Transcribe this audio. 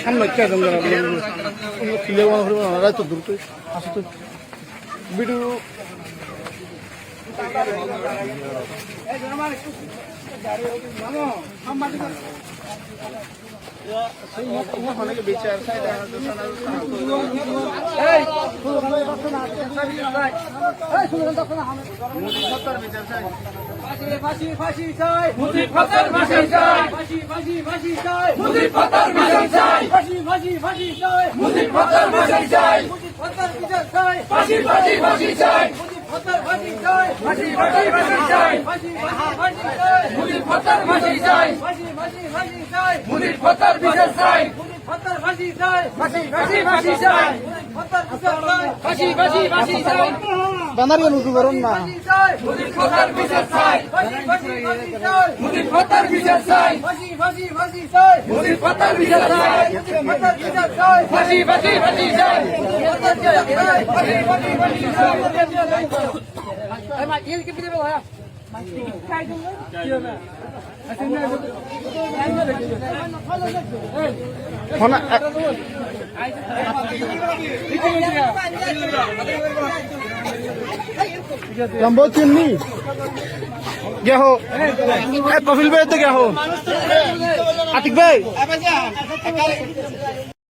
সামনে তো দূর আসে তো ভিডিও বিচার ফাঁসি ফাঁসি চাই মুজিব হত্যার ফাঁসি চাই ফাঁসি ফাঁসি ফাঁসি চাই মুজিব হত্যার ফাঁসি চাই ফাঁসি ফাঁসি ফাঁসি চাই মুজিব হত্যার ফাঁসি চাই মুজিব হত্যার বিচার চাই ফাঁসি ফাঁসি ফাঁসি চাই মুজিব হত্যার ফাঁসি চাই ফাঁসি ফাঁসি ফাঁসি চাই ফাঁসি ফাঁসি ফাঁসি চাই মুজিব হত্যার ফাঁসি চাই ফাঁসি ফাঁসি ফাঁসি চাই মুজিব হত্যার বিচার চাই মুজিব হত্যার ফাঁসি চাই ফাঁসি ফাঁসি ফাঁসি চাই মুজিব হত্যার বিচার চাই ফাঁসি ফাঁসি ফাঁসি চাই বানারিয়া নুজু করুন না মুজিব হত্যার বিচার চাই ফাঁসি ফাঁসি ফাঁসি চাই মুজিব হত্যার বিচার চাই ফাঁসি ফাঁসি ফাঁসি চাই মুজিব হত্যার বিচার চাই মুজিব হত্যার বিচার চাই ফাঁসি ফাঁসি ফাঁসি চাই হত্যার বিচার চাই ফাঁসি ফাঁসি ফাঁসি চাই এই মা ইল কি দিবে ভাই খাই দেব কি হবে लंबो चिमनी क्या हो कपिल भाई तो क्या हो आतिक भाई